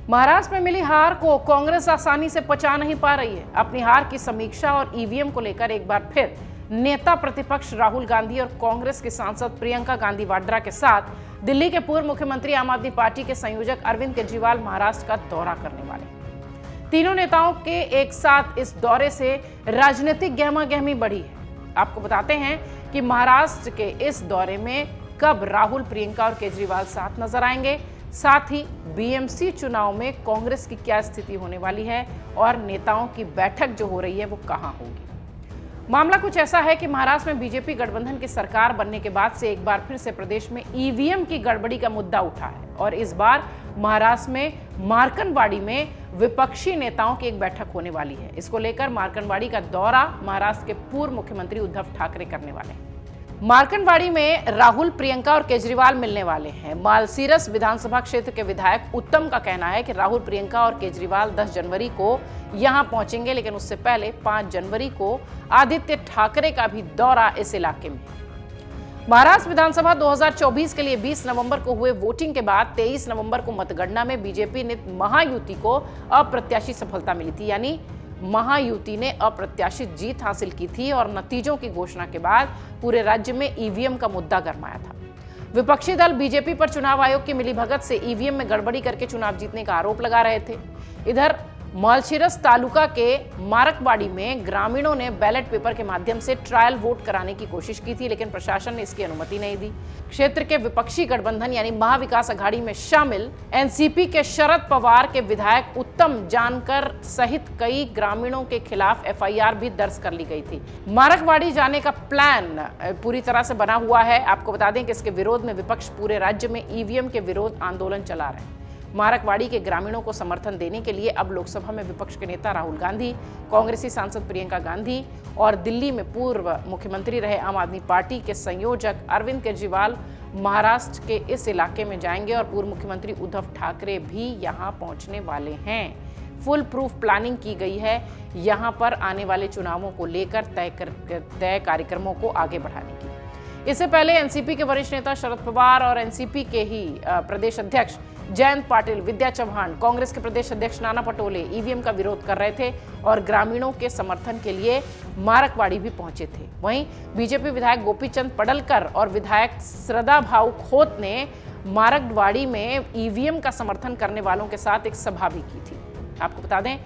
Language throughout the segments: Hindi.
महाराष्ट्र में मिली हार को कांग्रेस आसानी से पचा नहीं पा रही है। अपनी हार की समीक्षा और ईवीएम को लेकर एक बार फिर नेता प्रतिपक्ष राहुल गांधी और कांग्रेस की सांसद प्रियंका गांधी वाड्रा के साथ दिल्ली के पूर्व मुख्यमंत्री आम आदमी पार्टी के संयोजक अरविंद केजरीवाल महाराष्ट्र का दौरा करने वाले। तीनों नेताओं के एक साथ इस दौरे से राजनीतिक गहमागहमी बढ़ी है। आपको बताते हैं कि महाराष्ट्र के इस दौरे में कब राहुल, प्रियंका और केजरीवाल साथ नजर आएंगे, साथ ही बीएमसी चुनाव में कांग्रेस की क्या स्थिति होने वाली है और नेताओं की बैठक जो हो रही है वो कहां होगी। मामला कुछ ऐसा है कि महाराष्ट्र में बीजेपी गठबंधन की सरकार बनने के बाद से एक बार फिर से प्रदेश में ईवीएम की गड़बड़ी का मुद्दा उठा है और इस बार महाराष्ट्र में मार्कनवाड़ी में विपक्षी नेताओं की एक बैठक होने वाली है। इसको लेकर मार्कनवाड़ी का दौरा महाराष्ट्र के पूर्व मुख्यमंत्री उद्धव ठाकरे करने वाले हैं। मार्कनवाड़ी में राहुल, प्रियंका और केजरीवाल मिलने वाले हैं। मालसीरस विधानसभा क्षेत्र के विधायक उत्तम का कहना है कि राहुल, प्रियंका और केजरीवाल 10 जनवरी को यहां पहुंचेंगे, लेकिन उससे पहले 5 जनवरी को आदित्य ठाकरे का भी दौरा इस इलाके में। महाराष्ट्र विधानसभा 2024 के लिए 20 नवंबर को हुए वोटिंग के बाद 23 नवंबर को मतगणना में बीजेपी ने महायुति को अप्रत्याशित सफलता मिली थी, यानी महायुति ने अप्रत्याशित जीत हासिल की थी और नतीजों की घोषणा के बाद पूरे राज्य में ईवीएम का मुद्दा गरमाया था। विपक्षी दल बीजेपी पर चुनाव आयोग की मिलीभगत से ईवीएम में गड़बड़ी करके चुनाव जीतने का आरोप लगा रहे थे। इधर मालसीरस तालुका के मारकवाड़ी में ग्रामीणों ने बैलेट पेपर के माध्यम से ट्रायल वोट कराने की कोशिश की थी, लेकिन प्रशासन ने इसकी अनुमति नहीं दी। क्षेत्र के विपक्षी गठबंधन यानी महाविकास अघाड़ी में शामिल एनसीपी के शरद पवार के विधायक उत्तम जानकर सहित कई ग्रामीणों के खिलाफ एफआईआर भी दर्ज कर ली गई थी। मारकवाड़ी जाने का प्लान पूरी तरह से बना हुआ है। आपको बता दें कि इसके विरोध में विपक्ष पूरे राज्य में ईवीएम के विरोध आंदोलन चला रहे हैं। मारकवाड़ी के ग्रामीणों को समर्थन देने के लिए अब लोकसभा में विपक्ष के नेता राहुल गांधी, कांग्रेसी सांसद प्रियंका गांधी और दिल्ली में पूर्व मुख्यमंत्री रहे आम आदमी पार्टी के संयोजक अरविंद केजरीवाल महाराष्ट्र के इस इलाके में जाएंगे और पूर्व मुख्यमंत्री उद्धव ठाकरे भी यहां पहुंचने वाले हैं। फुल प्रूफ प्लानिंग की गई है यहां पर आने वाले चुनावों को लेकर तय कार्यक्रमों को आगे बढ़ाने की। इससे पहले एनसीपी के वरिष्ठ नेता शरद पवार और एनसीपी के ही प्रदेश अध्यक्ष जयंत पाटिल, विद्या चौहान, कांग्रेस के प्रदेश अध्यक्ष नाना पटोले ईवीएम का विरोध कर रहे थे और ग्रामीणों के समर्थन के लिए मारकवाड़ी भी पहुंचे थे। वहीं बीजेपी विधायक गोपीचंद पडलकर और विधायक श्रद्धा भाऊ खोत ने मारकवाड़ी में ईवीएम का समर्थन करने वालों के साथ एक सभा भी की थी। आपको बता दें,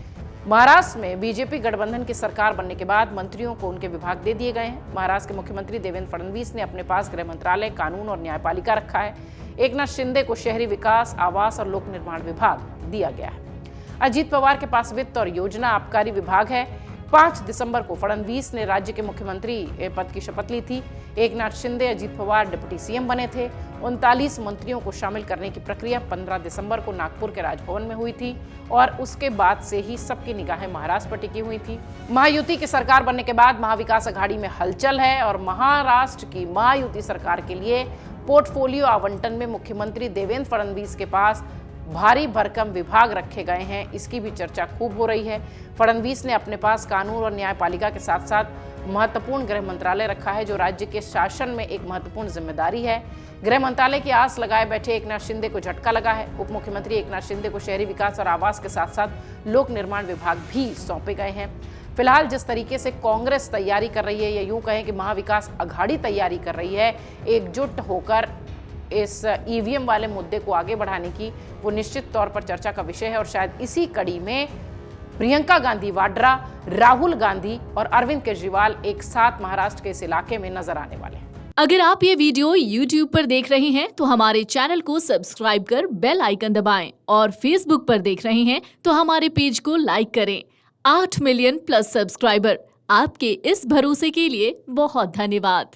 महाराष्ट्र में बीजेपी गठबंधन की सरकार बनने के बाद मंत्रियों को उनके विभाग दे दिए गए हैं। महाराष्ट्र के मुख्यमंत्री देवेंद्र फडणवीस ने अपने पास गृह मंत्रालय, कानून और न्यायपालिका रखा है। एकनाथ शिंदे को शहरी विकास, आवास और लोक निर्माण विभाग दिया गया है। अजीत पवार के पास वित्त और योजना आबकारी विभाग है। 5 दिसंबर को फडणवीस ने राज्य के मुख्यमंत्री पद की शपथ ली थी। एकनाथ शिंदे, अजीत पवार डिप्टी सीएम बने थे। 39 मंत्रियों को शामिल करने की प्रक्रिया 15 दिसंबर को नागपुर के राजभवन में हुई थी और उसके बाद से ही सबकी निगाहें महाराष्ट्र पर टिकी हुई थी। महायुति की सरकार बनने के बाद महाविकास अघाड़ी में हलचल है और महाराष्ट्र की महायुति सरकार के लिए पोर्टफोलियो आवंटन में मुख्यमंत्री देवेंद्र फडणवीस के पास भारी भरकम विभाग रखे गए हैं, इसकी भी चर्चा खूब हो रही है। फडणवीस ने अपने पास कानून और न्यायपालिका के साथ साथ महत्वपूर्ण गृह मंत्रालय रखा है, जो राज्य के शासन में एक महत्वपूर्ण जिम्मेदारी है। गृह मंत्रालय की आस लगाए बैठे एकनाथ शिंदे को झटका लगा है। उप मुख्यमंत्री एकनाथ शिंदे को शहरी विकास और आवास के साथ साथ लोक निर्माण विभाग भी सौंपे गए हैं। फिलहाल जिस तरीके से कांग्रेस तैयारी कर रही है, या यूं कहें कि महाविकास अघाड़ी तैयारी कर रही है एकजुट होकर इस ईवीएम वाले मुद्दे को आगे बढ़ाने की, वो निश्चित तौर पर चर्चा का विषय है और शायद इसी कड़ी में प्रियंका गांधी वाड्रा, राहुल गांधी और अरविंद केजरीवाल एक साथ महाराष्ट्र के इस इलाके में नजर आने वाले हैं। अगर आप ये वीडियो YouTube पर देख रहे हैं तो हमारे चैनल को सब्सक्राइब कर बेल आइकन दबाएं और Facebook पर देख रहे हैं तो हमारे पेज को लाइक करें। 8 मिलियन प्लस सब्सक्राइबर, आपके इस भरोसे के लिए बहुत धन्यवाद।